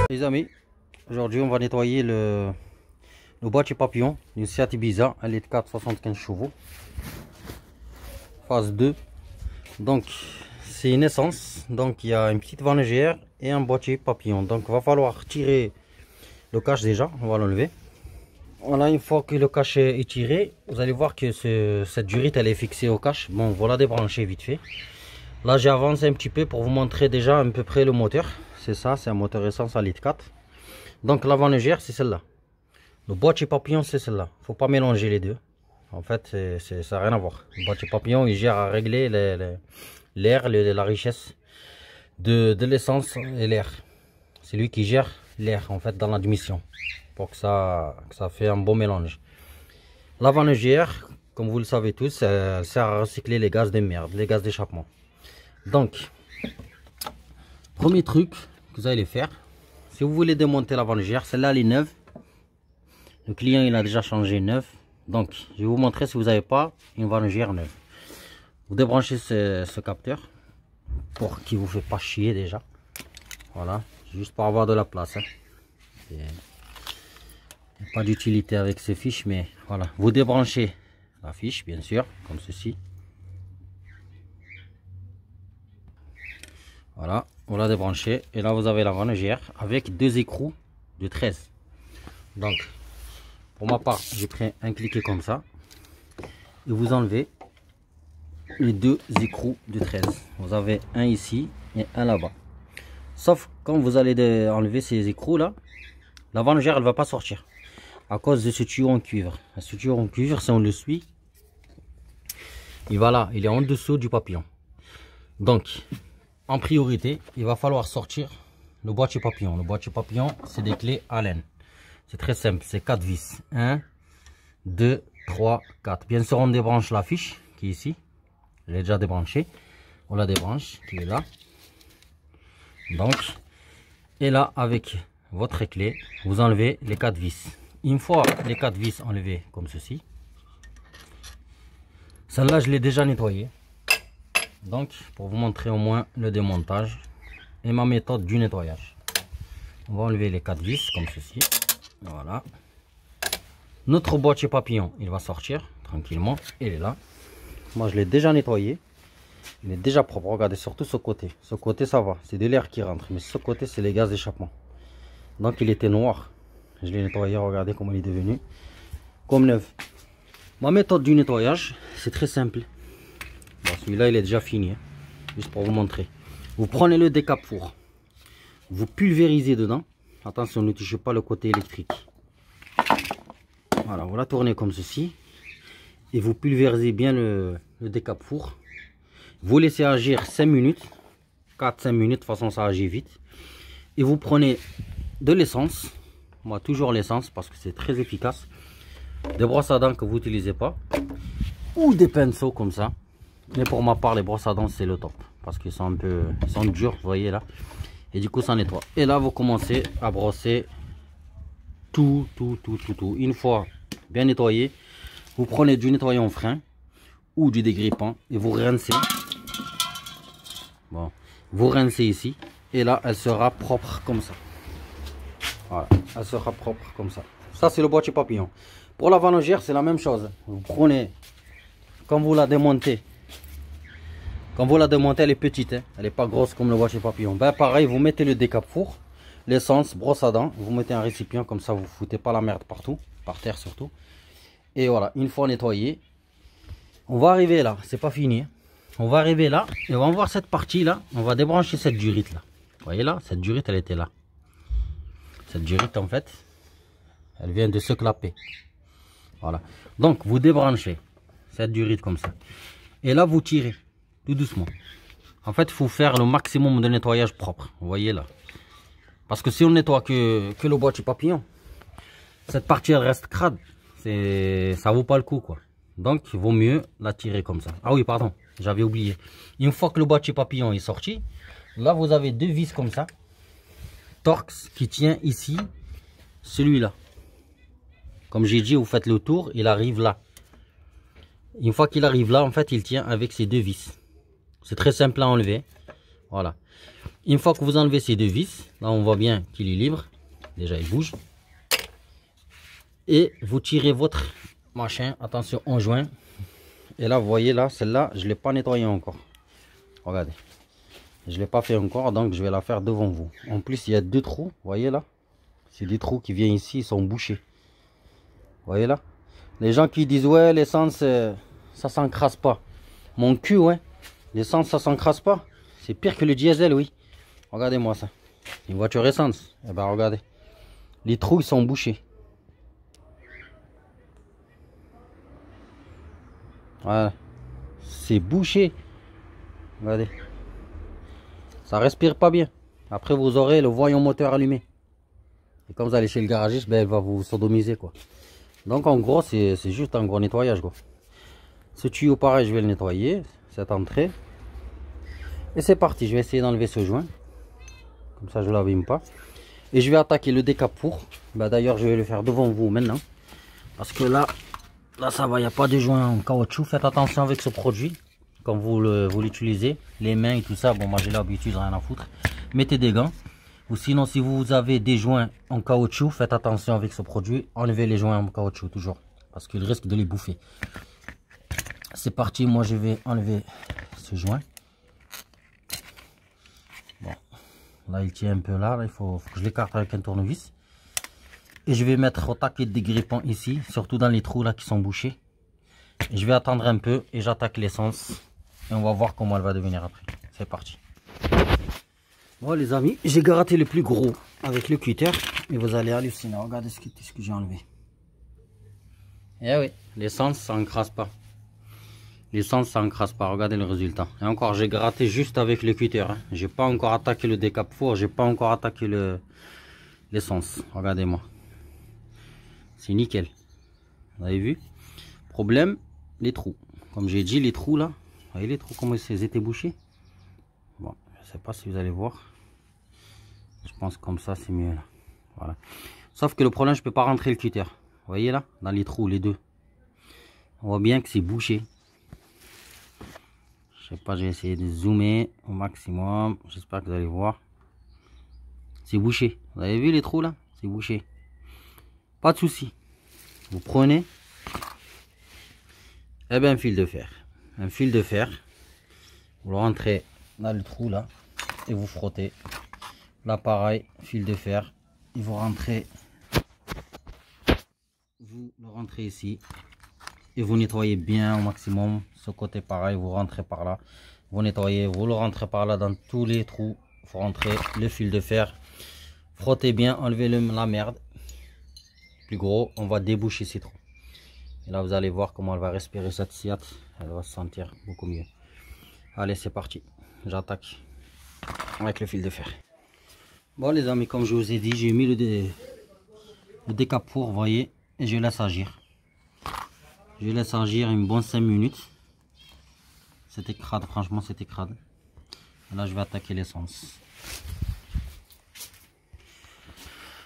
Les amis, aujourd'hui on va nettoyer le boîtier papillon d'une Seat Ibiza, un litre 4 75 chevaux, phase 2. Donc c'est une essence, donc il y a une petite vanne légère et un boîtier papillon. Donc il va falloir tirer le cache déjà, on va l'enlever. Voilà, une fois que le cache est tiré, vous allez voir que cette durite elle est fixée au cache. Bon, voilà, débrancher vite fait. Là j'ai avancé un petit peu pour vous montrer déjà à peu près le moteur. C'est ça, c'est un moteur essence à litre 4. Donc la vanne légère c'est celle-là. Le boîtier papillon c'est celle-là. Faut pas mélanger les deux. En fait ça n'a rien à voir. Le boîtier papillon il gère à régler l'air, la richesse de l'essence et l'air. C'est lui qui gère l'air en fait dans l'admission. Pour que ça fait un bon mélange. La vanne légère, comme vous le savez tous, elle sert à recycler les gaz de merde, les gaz d'échappement. Donc, premier truc que vous allez faire, si vous voulez démonter la vanne légère, celle-là elle est neuve. Le client il a déjà changé neuve. Donc, je vais vous montrer si vous n'avez pas une vanne légère neuve. Vous débranchez ce capteur pour qu'il vous fait pas chier déjà. Voilà, juste pour avoir de la place. Hein. Pas d'utilité avec ces fiches, mais voilà, vous débranchez la fiche bien sûr comme ceci. Voilà, on l'a débranché et là vous avez la vanne légère avec deux écrous de 13. Donc pour ma part j'ai pris un cliquet comme ça et vous enlevez les deux écrous de 13. Vous avez un ici et un là-bas. Sauf quand vous allez enlever ces écrous là, la vanne légère elle va pas sortir à cause de ce tuyau en cuivre. Ce tuyau en cuivre, si on le suit, il va là, il est en dessous du papillon. Donc en priorité il va falloir sortir le boîtier papillon. Le boîtier papillon c'est des clés Allen. C'est très simple, c'est 4 vis. 1, 2, 3, 4. Bien sûr on débranche la fiche qui est ici. Je l'ai déjà débranché. On la débranche, qui est là. Donc, et là avec votre clé, vous enlevez les 4 vis. Une fois les 4 vis enlevées comme ceci, celle-là je l'ai déjà nettoyée. Donc pour vous montrer au moins le démontage et ma méthode du nettoyage, on va enlever les 4 vis comme ceci. Voilà, notre boîtier papillon il va sortir tranquillement, il est là. Moi je l'ai déjà nettoyé, il est déjà propre. Regardez, surtout ce côté ça va, c'est de l'air qui rentre, mais ce côté c'est les gaz d'échappement. Donc il était noir, je l'ai nettoyé, regardez comment il est devenu comme neuf. Ma méthode du nettoyage c'est très simple. Bon, celui-là il est déjà fini, hein. Juste pour vous montrer. Vous prenez le décape-four, vous pulvérisez dedans. Attention, ne touchez pas le côté électrique. Voilà, vous la tournez comme ceci et vous pulvérisez bien le décape-four. Vous laissez agir 5 minutes, 4-5 minutes, de toute façon ça agit vite. Et vous prenez de l'essence, moi toujours l'essence parce que c'est très efficace. Des brosses à dents que vous n'utilisez pas, ou des pinceaux comme ça. Mais pour ma part les brosses à dents c'est le top, parce qu'ils sont ils sont durs, vous voyez là. Et du coup ça nettoie. Et là vous commencez à brosser tout. Une fois bien nettoyé, vous prenez du nettoyant frein ou du dégrippant et vous rincez. Bon, vous rincez ici et là elle sera propre comme ça. Voilà, elle sera propre comme ça. Ça c'est le boîtier papillon. Pour la vanne légère c'est la même chose. Vous prenez, quand vous la démontez, elle est petite, hein, elle n'est pas grosse comme le boîtier papillon. Ben pareil, vous mettez le décape-four, l'essence, brosse à dents, vous mettez un récipient comme ça, vous foutez pas la merde partout, par terre surtout. Et voilà, une fois nettoyé, on va arriver là, c'est pas fini. Hein. On va arriver là et on va voir cette partie là, on va débrancher cette durite là. Vous voyez là, cette durite elle était là. Cette durite en fait, elle vient de se clapper. Voilà, donc vous débranchez cette durite comme ça. Et là vous tirez tout doucement. En fait, il faut faire le maximum de nettoyage propre. Vous voyez là. Parce que si on nettoie que le boîtier papillon, cette partie elle reste crade. Ça vaut pas le coup quoi. Donc il vaut mieux la tirer comme ça. Ah oui, pardon, j'avais oublié. Une fois que le boîtier papillon est sorti, là vous avez deux vis comme ça. Torx qui tient ici, celui-là. Comme j'ai dit, vous faites le tour, il arrive là. Une fois qu'il arrive là, en fait, il tient avec ces deux vis. C'est très simple à enlever. Voilà. Une fois que vous enlevez ces deux vis, là on voit bien qu'il est libre. Déjà il bouge. Et vous tirez votre machin. Attention, en joint. Et là, vous voyez là, celle-là, je ne l'ai pas nettoyée encore. Regardez. Je ne l'ai pas fait encore, donc je vais la faire devant vous. En plus, il y a deux trous. Vous voyez là? C'est des trous qui viennent ici, ils sont bouchés. Vous voyez là? Les gens qui disent ouais, l'essence, ça s'encrasse pas. Mon cul, ouais. L'essence, ça s'encrasse pas. C'est pire que le diesel, oui. Regardez-moi ça. Une voiture essence. Eh ben regardez. Les trous, ils sont bouchés. Voilà. C'est bouché. Regardez. Ça respire pas bien. Après, vous aurez le voyant moteur allumé. Et quand vous allez chez le garagiste, ben, il va vous sodomiser, quoi. Donc, en gros, c'est juste un gros nettoyage, quoi. Ce tuyau, pareil, je vais le nettoyer. Cette entrée. Et c'est parti. Je vais essayer d'enlever ce joint. Comme ça, je ne l'abîme pas. Et je vais attaquer le décapour. Ben, d'ailleurs, je vais le faire devant vous maintenant. Parce que là, ça va. Il n'y a pas de joint en caoutchouc. Faites attention avec ce produit. Quand vous l'utilisez. Les mains et tout ça. Bon, moi, j'ai l'habitude, rien à foutre. Mettez des gants. Ou sinon, si vous avez des joints en caoutchouc, faites attention avec ce produit. Enlevez les joints en caoutchouc toujours. Parce qu'il risque de les bouffer. C'est parti. Moi, je vais enlever ce joint. Bon. Là, il tient un peu là. Il faut que je l'écarte avec un tournevis. Et je vais mettre au taquet des grippons ici. Surtout dans les trous là qui sont bouchés. Et je vais attendre un peu. Et j'attaque l'essence. Et on va voir comment elle va devenir après. C'est parti. Bon les amis, j'ai gratté le plus gros avec le cutter et vous allez halluciner. Regardez ce que j'ai enlevé. Eh oui, l'essence ça encrasse pas. L'essence ça encrasse pas, regardez le résultat. Et encore j'ai gratté juste avec le cutter. Hein. J'ai pas encore attaqué le décape-four, j'ai pas encore attaqué l'essence. Regardez-moi. C'est nickel. Vous avez vu? Problème, les trous. Comme j'ai dit, les trous là. Vous voyez les trous comment ils étaient bouchés? Bon, je sais pas si vous allez voir. Je pense comme ça c'est mieux là. Voilà. Sauf que le problème, je peux pas rentrer le cutter. Vous voyez là, dans les trous, les deux. On voit bien que c'est bouché. Je sais pas, j'ai essayé de zoomer au maximum. J'espère que vous allez voir. C'est bouché. Vous avez vu les trous là? C'est bouché. Pas de souci. Vous prenez eh ben, un fil de fer. Un fil de fer. Vous le rentrez dans le trou là. Et vous frottez. Là pareil, fil de fer, et vous rentrez ici et vous nettoyez bien au maximum. Ce côté pareil, vous rentrez par là, vous nettoyez, vous le rentrez par là dans tous les trous. Vous rentrez le fil de fer, frottez bien, enlevez la merde. Plus gros, on va déboucher ces trous. Et là vous allez voir comment elle va respirer cette sciate, elle va se sentir beaucoup mieux. Allez c'est parti, j'attaque avec le fil de fer. Bon les amis, comme je vous ai dit, j'ai mis le décapour, vous voyez, et je laisse agir. Je laisse agir une bonne 5 minutes. C'était crade, franchement c'était crade. Et là je vais attaquer l'essence.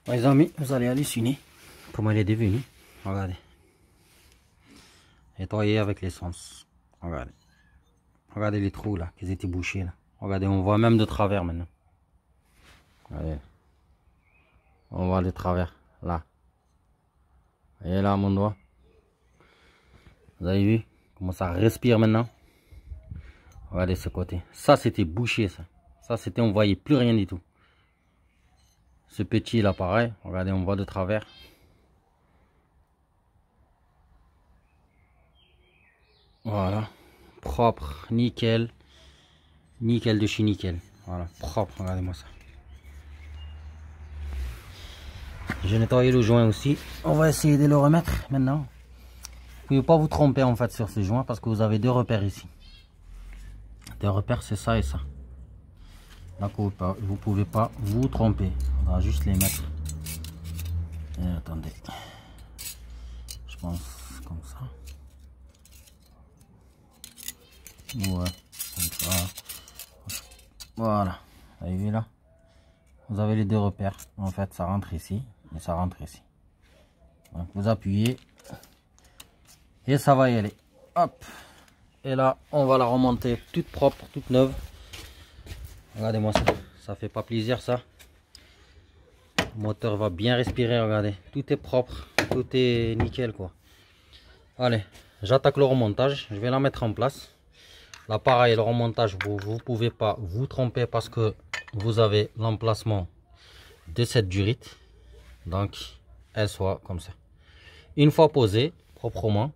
Bon, les amis, vous allez halluciner comment elle est devenue. Regardez. Nettoyer avec l'essence. Regardez. Regardez les trous là, qu'ils étaient bouchés là. Regardez, on voit même de travers maintenant. Allez. On voit le travers là. Et là mon doigt. Vous avez vu comment ça respire maintenant? Regardez ce côté. Ça c'était bouché ça. Ça c'était, on voyait plus rien du tout. Ce petit là pareil. Regardez, on voit de travers. Voilà. Propre, nickel. Nickel de chez nickel. Voilà, propre, regardez-moi ça. J'ai nettoyé le joint aussi. On va essayer de le remettre maintenant. Vous ne pouvez pas vous tromper en fait sur ce joint parce que vous avez deux repères ici. Deux repères, c'est ça et ça. Là, vous ne pouvez pas vous tromper. On va juste les mettre. Et attendez. Je pense comme ça. Ouais, comme ça. Voilà. Vous avez vu là? Vous avez les deux repères. En fait, ça rentre ici et ça rentre ici. Donc, vous appuyez et ça va y aller. Hop. Et là, on va la remonter toute propre, toute neuve. Regardez-moi ça. Ça fait pas plaisir ça. Le moteur va bien respirer, regardez. Tout est propre, tout est nickel quoi. Allez, j'attaque le remontage. Je vais la mettre en place. Là pareil, le remontage, vous pouvez pas vous tromper parce que vous avez l'emplacement de cette durite. Donc, elle soit comme ça. Une fois posée, proprement,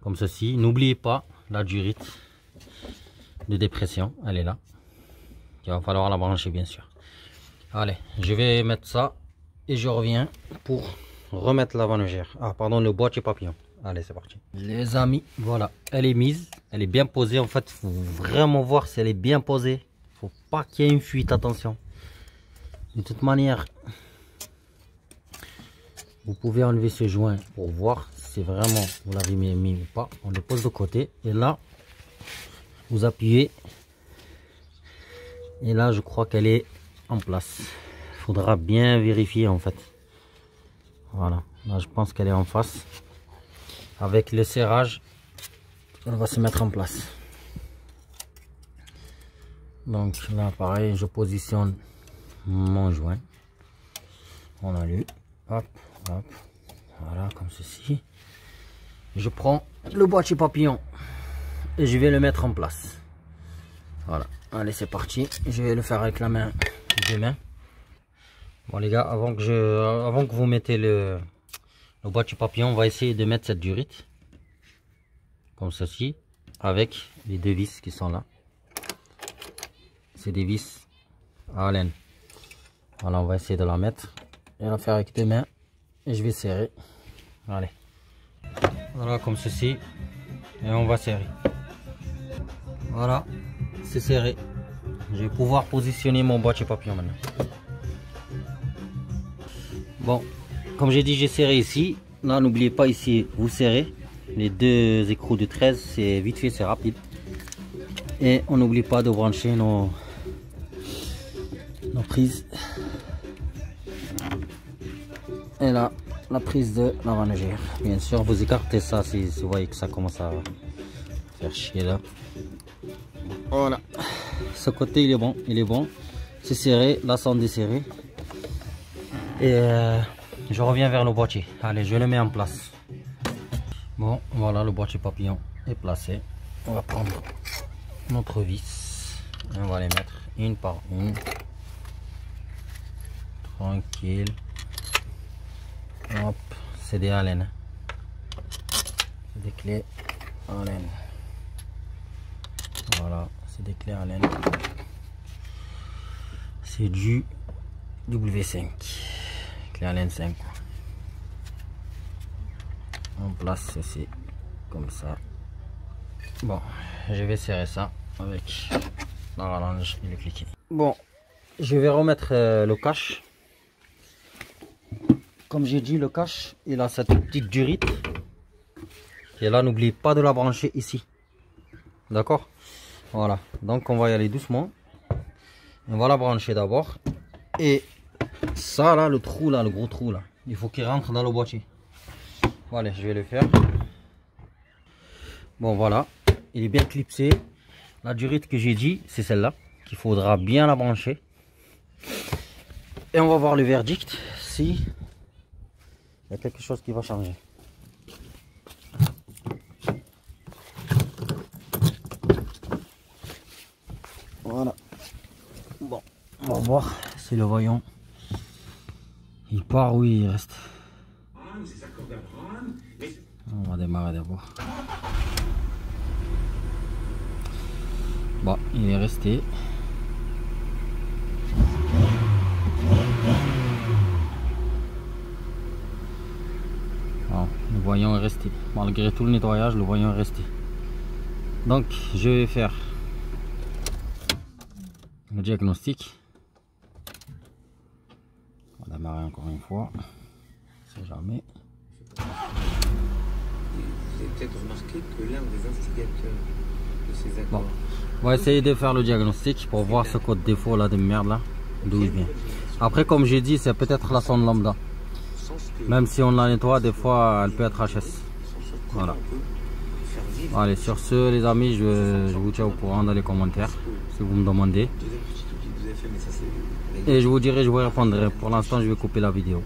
comme ceci. N'oubliez pas la durite de dépression, elle est là. Il va falloir la brancher bien sûr. Allez, je vais mettre ça et je reviens pour remettre la manœuvre. Ah pardon, le boîtier papillon. Allez, c'est parti. Les amis, voilà, elle est mise, elle est bien posée. En fait, il faut vraiment voir si elle est bien posée. Il faut pas qu'il y ait une fuite, attention. De toute manière, vous pouvez enlever ce joint pour voir si vraiment vous l'avez mis ou pas. On le pose de côté et là, vous appuyez. Et là, je crois qu'elle est en place. Il faudra bien vérifier en fait. Voilà, là je pense qu'elle est en face. Avec le serrage, elle va se mettre en place. Donc là pareil, je positionne mon joint. On allume, hop, hop, voilà comme ceci. Je prends le boîtier papillon et je vais le mettre en place. Voilà, allez c'est parti. Je vais le faire avec la main, deux mains. Bon les gars, avant que vous mettez le boîtier papillon, on va essayer de mettre cette durite comme ceci avec les deux vis qui sont là. C'est des vis à laine. Voilà, on va essayer de la mettre et la faire avec deux mains et je vais serrer. Allez, voilà comme ceci et on va serrer. Voilà, c'est serré. Je vais pouvoir positionner mon boîtier papillon maintenant. Bon, comme j'ai dit, j'ai serré ici. Là, n'oubliez pas ici, vous serrez les deux écrous de 13, c'est vite fait, c'est rapide. Et on n'oublie pas de brancher nos prises. Et là, la prise de la manœuvre. Bien sûr, vous écartez ça si vous voyez que ça commence à faire chier là. Voilà. Ce côté, il est bon, il est bon. C'est serré, là, sans desserrer. Et je reviens vers le boîtier. Allez, je le mets en place. Bon, voilà, le boîtier papillon est placé. On va prendre notre vis. Et on va les mettre une par une. Tranquille. Hop, c'est des laine. C'est des clés en laine. Voilà, c'est des clés en laine. C'est du W5. Clé en laine 5. On place ceci comme ça. Bon, je vais serrer ça avec la rallonge et le cliquet. Bon, je vais remettre le cache. Comme j'ai dit, le cache, il a cette petite durite. Et là, n'oubliez pas de la brancher ici. D'accord? Voilà, donc on va y aller doucement. On va la brancher d'abord. Et ça là, le trou là, le gros trou là, il faut qu'il rentre dans le boîtier. Voilà, je vais le faire. Bon voilà, il est bien clipsé. La durite que j'ai dit, c'est celle-là qu'il faudra bien la brancher. Et on va voir le verdict si il y a quelque chose qui va changer. Voilà. Bon, on va voir si le voyant il part ou il reste. On va démarrer d'abord. Bon, il est resté. Bon, le voyant est resté. Malgré tout le nettoyage, le voyant est resté. Donc, je vais faire le diagnostic. On va démarrer encore une fois. Si jamais. Vous avez peut-être remarqué que l'un des instigateurs de ces accords. Bon, on va essayer de faire le diagnostic pour voir ce code défaut là de merde là, d'où il vient. Après, comme j'ai dit, c'est peut-être la sonde lambda. Même si on la nettoie, des fois elle peut être HS. Voilà. Allez, sur ce les amis, je vous tiens au courant dans les commentaires si vous me demandez. Et je vous dirai, je vous répondrai. Pour l'instant, je vais couper la vidéo.